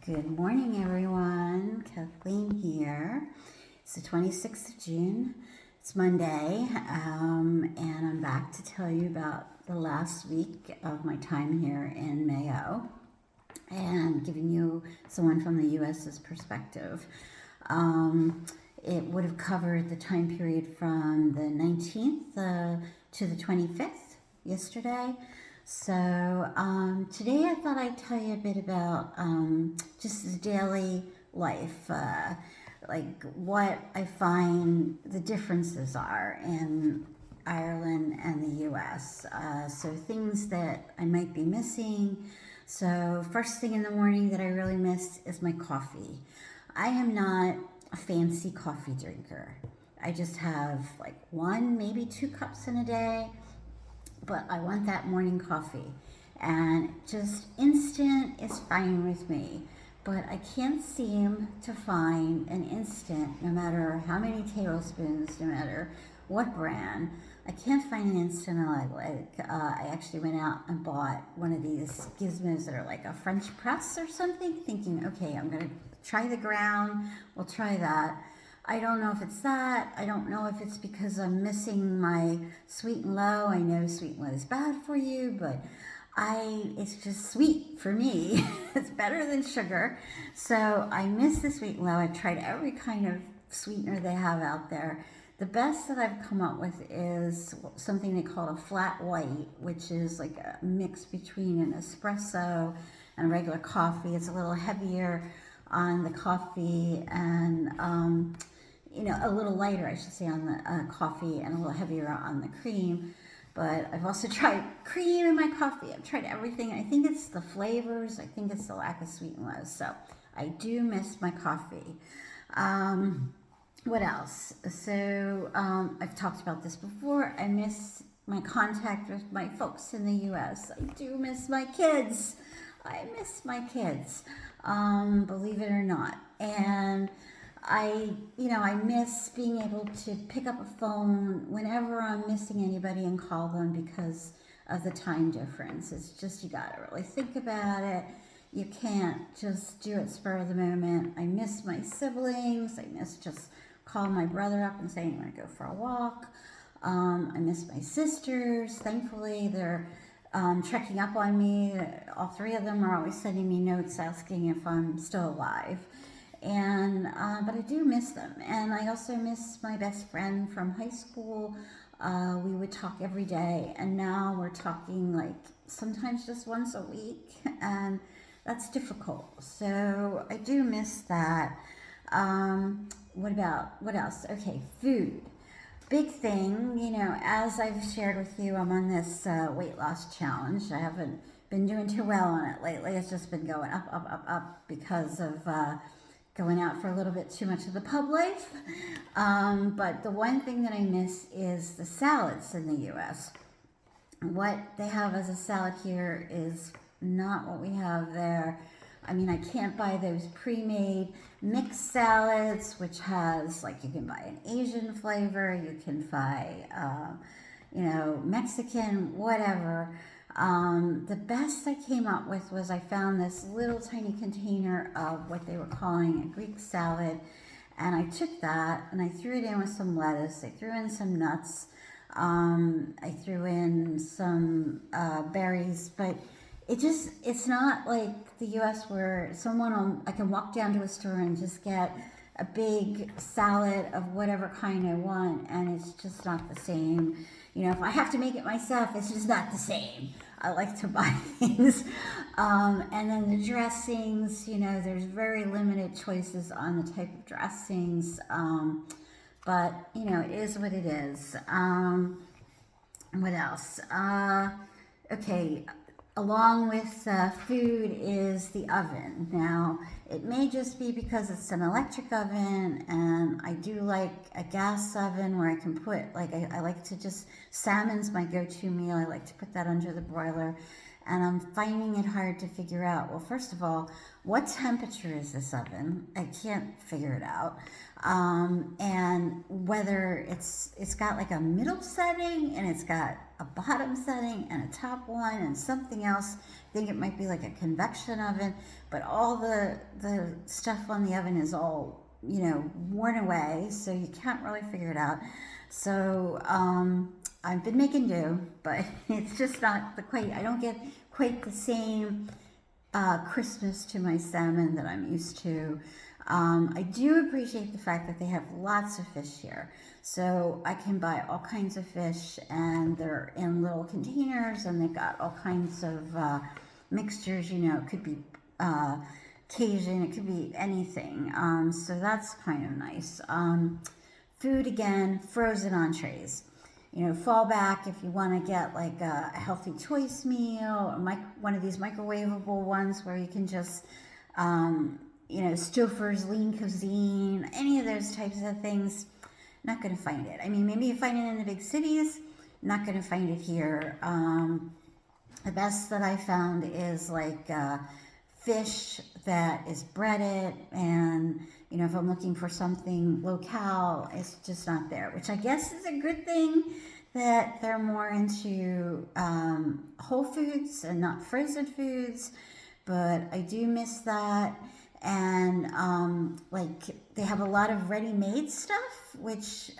Good morning, everyone. Kathleen here. It's the 26th of June. It's Monday, and I'm back to tell you about the last week of my time here in Mayo and giving you someone from the U.S.'s perspective. It would have covered the time period from the 19th to the 25th yesterday. So today I thought I'd tell you a bit about just the daily life, like what I find the differences are in Ireland and the US. So things that I might be missing. So first thing in the morning that I really miss is my coffee. I am not a fancy coffee drinker. I just have like one, maybe 2 cups in a day. But I want that morning coffee, and just instant is fine with me. But I can't seem to find an instant, no matter how many tablespoons, no matter what brand. I can't find an instant I like. I actually went out and bought one of these gizmos that are like a French press or something, thinking, okay, I'm gonna try the ground, we'll try that. I don't know if it's that. I don't know if it's because I'm missing my sweet and low. I know sweet and low is bad for you, but it's just sweet for me. It's better than sugar. So I miss the sweet and low. I've tried every kind of sweetener they have out there. The best that I've come up with is something they call a flat white, which is like a mix between an espresso and regular coffee. It's a little heavier on the coffee and a little lighter, I should say, on the coffee and a little heavier on the cream. But I've also tried cream in my coffee. I've tried everything. I think it's the flavors. I think it's the lack of sweet and low. So I do miss my coffee. What else? So I've talked about this before. I miss my contact with my folks in the U.S. I do miss my kids. I miss my kids, believe it or not. And I miss being able to pick up a phone whenever I'm missing anybody and call them because of the time difference. It's just, you gotta really think about it. You can't just do it spur of the moment. I miss my siblings. I miss just calling my brother up and saying, I'm gonna go for a walk. I miss my sisters. Thankfully, they're checking up on me. All 3 of them are always sending me notes asking if I'm still alive. And but I do miss them. And I also miss my best friend from high school. We would talk every day, and now we're talking like sometimes just once a week, and that's difficult. So I do miss that. What else? Okay, food. Big thing, as I've shared with you, I'm on this weight loss challenge. I haven't been doing too well on it lately. It's just been going up because of going out for a little bit too much of the pub life. But the one thing that I miss is the salads in the U.S. What they have as a salad here is not what we have there. I mean, I can't buy those pre-made mixed salads, which has, like, you can buy an Asian flavor, you can buy, Mexican, whatever. The best I came up with was I found this little tiny container of what they were calling a Greek salad, and I took that and I threw it in with some lettuce. I threw in some nuts. I threw in some berries, but it's not like the U.S. where I can walk down to a store and just get a big salad of whatever kind I want, and it's just not the same. If I have to make it myself, it's just not the same. I like to buy things. And then the dressings, there's very limited choices on the type of dressings. But, it is what it is. What else? Okay. Along with food is the oven. Now, it may just be because it's an electric oven, and I do like a gas oven where I can put, I like to just, salmon's my go-to meal. I like to put that under the broiler and I'm finding it hard to figure out, well, first of all, what temperature is this oven? I can't figure it out. And whether it's got like a middle setting, and it's got a bottom setting and a top one and something else. I think it might be like a convection oven, but all the stuff on the oven is all, worn away, so you can't really figure it out. So I've been making do, but it's just not I don't get quite the same crispness to my salmon that I'm used to. I do appreciate the fact that they have lots of fish here. So I can buy all kinds of fish, and they're in little containers, and they've got all kinds of mixtures, it could be Cajun, it could be anything. So that's kind of nice. Food, again, frozen entrees. Fall back if you want to get like a healthy choice meal, or one of these microwavable ones where you can just, Stouffer's lean cuisine, any of those types of things. Not going to find it. I mean, maybe you find it in the big cities, not going to find it here. The best that I found is like fish that is breaded, and if I'm looking for something locale, it's just not there, which I guess is a good thing, that they're more into whole foods and not frozen foods, but I do miss that. And they have a lot of ready-made stuff, which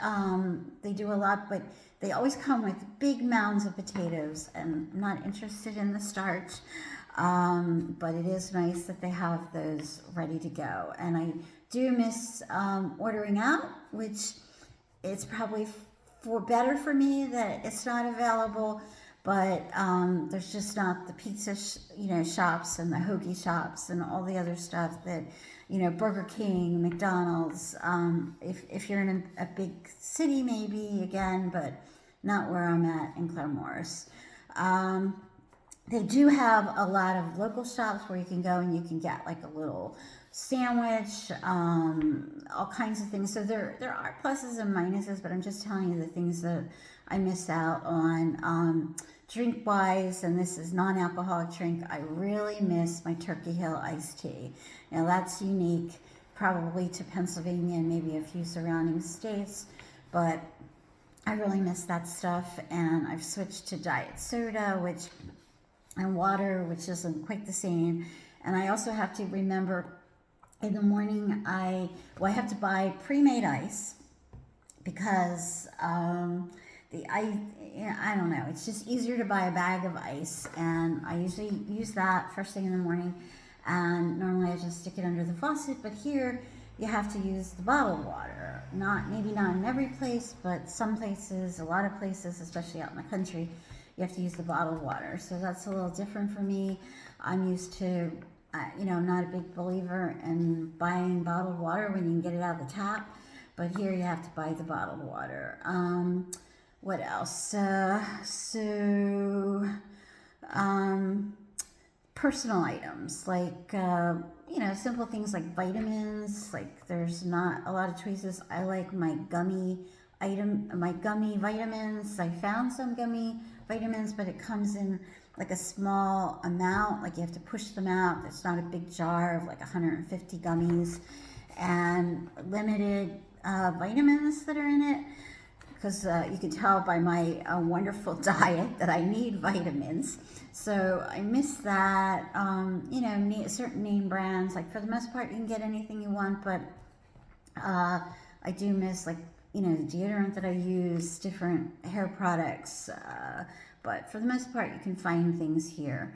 they do a lot, but they always come with big mounds of potatoes, and I'm not interested in the starch. But it is nice that they have those ready to go. And I do miss ordering out, which it's probably better for me that it's not available. But there's just not the pizza, shops and the hoagie shops and all the other stuff that, Burger King, McDonald's. If you're in a big city, maybe again, but not where I'm at in Claremorris. They do have a lot of local shops where you can go and you can get like a little sandwich, all kinds of things. So there are pluses and minuses, but I'm just telling you the things that I missed out on. Drink wise, and this is non-alcoholic drink, I really miss my Turkey Hill iced tea. Now that's unique probably to Pennsylvania and maybe a few surrounding states, but I really miss that stuff. And I've switched to diet soda, and water, which isn't quite the same. And I also have to remember in the morning, I have to buy pre-made ice, because I don't know, it's just easier to buy a bag of ice, and I usually use that first thing in the morning, and normally I just stick it under the faucet, but here you have to use the bottled water. Maybe not in every place, but some places, a lot of places, especially out in the country, you have to use the bottled water. So that's a little different for me. I'm used to, I'm not a big believer in buying bottled water when you can get it out of the tap, but here you have to buy the bottled water. What else? Personal items, like, simple things like vitamins. Like, there's not a lot of choices. I like my gummy vitamins. I found some gummy vitamins, but it comes in like a small amount. Like, you have to push them out. It's not a big jar of like 150 gummies, and limited vitamins that are in it. Because you can tell by my wonderful diet that I need vitamins. So I miss that. Certain name brands, like for the most part you can get anything you want, but I do miss, like, the deodorant that I use, different hair products, but for the most part you can find things here.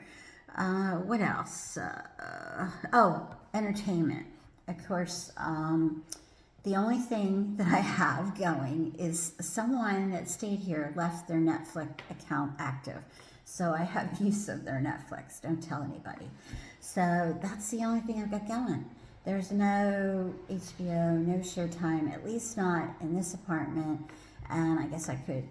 What else? Entertainment. Of course, the only thing that I have going is someone that stayed here left their Netflix account active. So I have use of their Netflix. Don't tell anybody. So that's the only thing I've got going. There's no HBO, no Showtime, at least not in this apartment. And I guess I could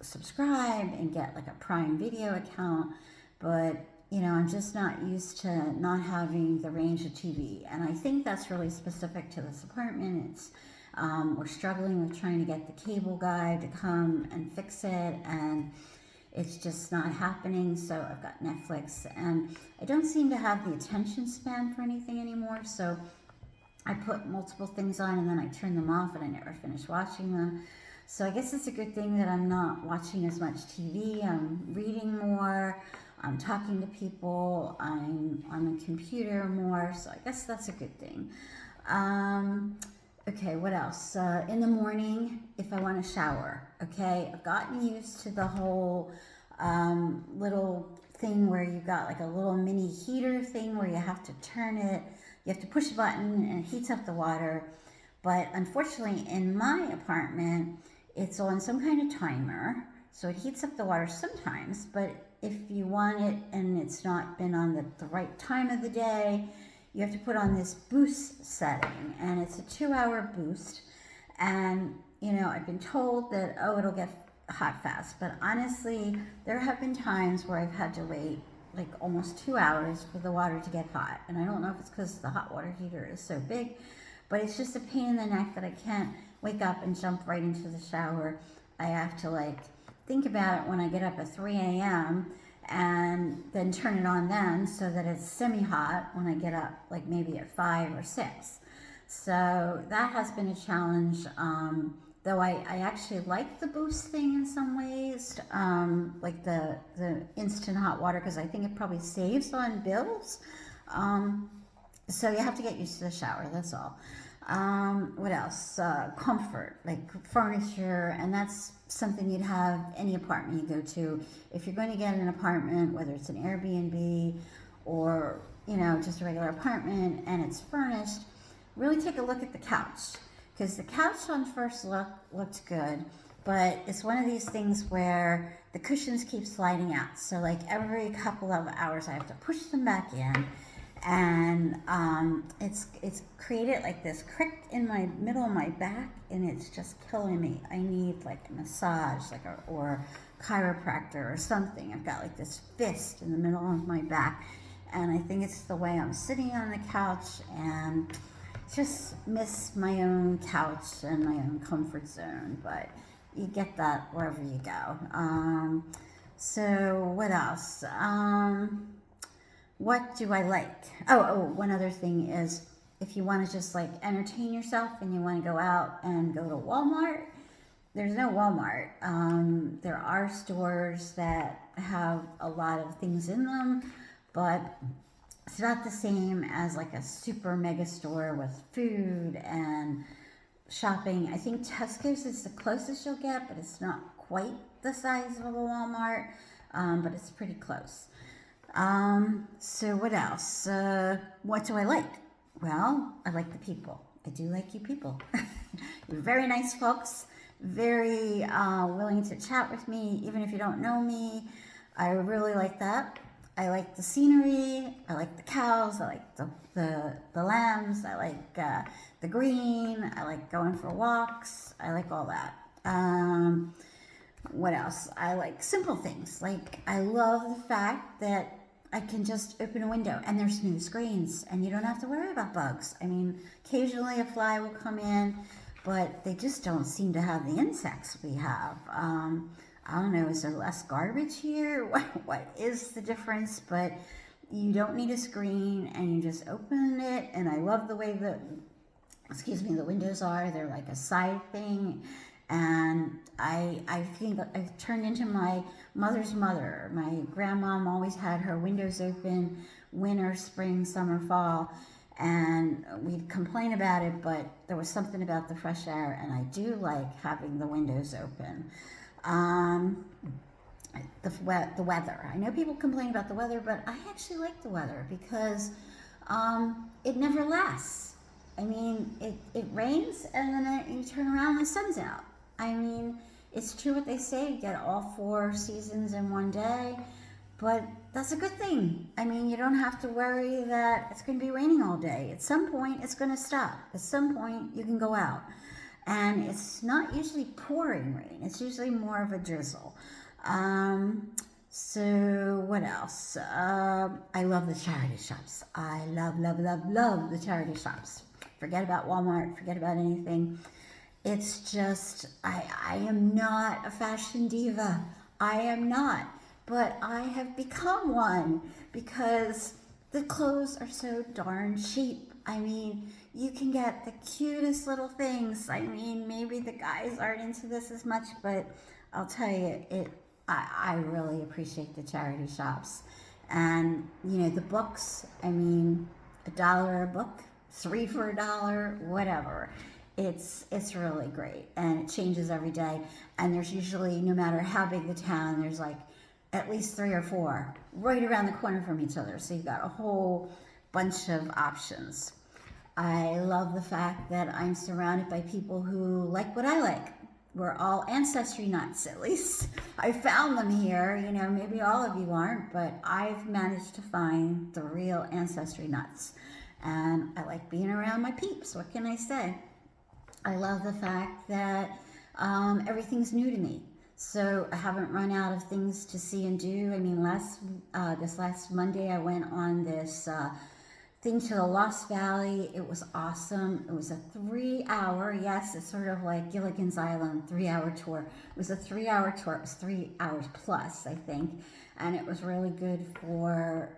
subscribe and get like a Prime Video account, but I'm just not used to not having the range of TV. And I think that's really specific to this apartment. We're struggling with trying to get the cable guy to come and fix it. And It's just not happening. So I've got Netflix, and I don't seem to have the attention span for anything anymore. So I put multiple things on and then I turn them off and I never finish watching them. So I guess it's a good thing that I'm not watching as much TV. I'm reading more. I'm talking to people. I'm on the computer more. So I guess that's a good thing. Okay, what else? In the morning, if I want to shower, okay, I've gotten used to the whole little thing where you've got like a little mini heater thing where you have to turn it. You have to push a button and it heats up the water. But unfortunately, in my apartment, it's on some kind of timer. So it heats up the water sometimes, but if you want it and it's not been on the right time of the day, you have to put on this boost setting, and it's a 2-hour boost. And, you know, I've been told that, oh, it'll get hot fast. But honestly, there have been times where I've had to wait like almost 2 hours for the water to get hot. And I don't know if it's because the hot water heater is so big, but it's just a pain in the neck that I can't wake up and jump right into the shower. I have to like think about it when I get up at 3 a.m. and then turn it on then so that it's semi-hot when I get up like maybe at 5 or 6. So that has been a challenge, though I actually like the boost thing in some ways, like the instant hot water, because I think it probably saves on bills. So you have to get used to the shower, that's all. What else? Comfort, like furniture, and that's something you'd have any apartment you go to. If you're going to get an apartment, whether it's an Airbnb or, you know, just a regular apartment and it's furnished, really take a look at the couch, because the couch on first look looks good, but it's one of these things where the cushions keep sliding out. So like every couple of hours I have to push them back in, and it's created like this crick in my middle of my back, and it's just killing me. I need like a massage, or chiropractor or something. I've got like this fist in the middle of my back, and I think it's the way I'm sitting on the couch, and just miss my own couch and my own comfort zone. But you get that wherever you go. So what else? What do I like? One other thing is, if you want to just like entertain yourself and you want to go out and go to Walmart, there's no Walmart. There are stores that have a lot of things in them, but it's not the same as like a super mega store with food and shopping. I think Tesco's is the closest you'll get, but it's not quite the size of a Walmart, but it's pretty close. So what else? What do I like? Well, I like the people. I do like you people. You're very nice folks, very willing to chat with me, even if you don't know me. I really like that. I like the scenery. I like the cows. I like the lambs. I like the green. I like going for walks. I like all that. What else? I like simple things. Like, I love the fact that I can just open a window and there's no screens and you don't have to worry about bugs. I mean, occasionally a fly will come in, but they just don't seem to have the insects we have. I don't know, is there less garbage here? What is the difference? But you don't need a screen and you just open it. And I love the way the windows are. They're like a side thing. And I think I've turned into my mother's mother. My grandmom always had her windows open, winter, spring, summer, fall, and we'd complain about it, but there was something about the fresh air, and I do like having the windows open. The weather. I know people complain about the weather, but I actually like the weather because it never lasts. I mean, it rains and then you turn around and the sun's out. I mean, it's true what they say, you get all 4 seasons in one day, but that's a good thing. I mean, you don't have to worry that it's going to be raining all day. At some point, it's going to stop. At some point, you can go out. And it's not usually pouring rain. It's usually more of a drizzle. So what else? I love the charity shops. I love the charity shops. Forget about Walmart. Forget about anything. It's just, I am not a fashion diva. I am not, but I have become one because the clothes are so darn cheap. I mean, you can get the cutest little things. I mean, maybe the guys aren't into this as much, but I'll tell you, I really appreciate the charity shops. And, you know, the books, I mean, $1 a book, three for $1, whatever. It's really great, and it changes every day. And there's usually, no matter how big the town, there's like at least 3 or 4 right around the corner from each other. So you've got a whole bunch of options. I love the fact that I'm surrounded by people who like what I like. We're all ancestry nuts, at least I found them here. You know, maybe all of you aren't, but I've managed to find the real ancestry nuts. And I like being around my peeps. What can I say? I love the fact that everything's new to me. So I haven't run out of things to see and do. I mean, this last Monday I went on this thing to the Lost Valley. It was awesome. It was a 3-hour, yes, it's sort of like Gilligan's Island 3-hour tour. It was a 3-hour tour. It was 3 hours plus, I think. And it was really good for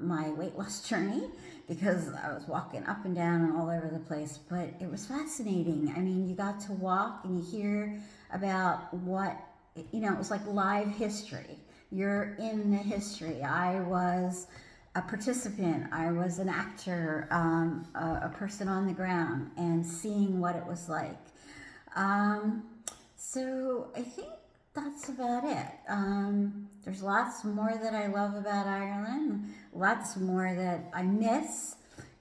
my weight loss journey because I was walking up and down and all over the place. But it was fascinating. I mean, you got to walk and you hear about what, you know, it was like live history. You're in the history. I was a participant, I was an actor, a person on the ground, and seeing what it was like. So I think that's about it. There's lots more that I love about Ireland, lots more that I miss,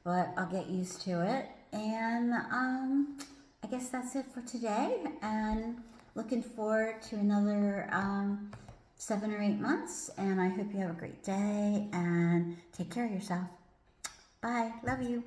but I'll get used to it. And I guess that's it for today, and looking forward to another 7 or 8 months, and I hope you have a great day and take care of yourself. Bye. Love you.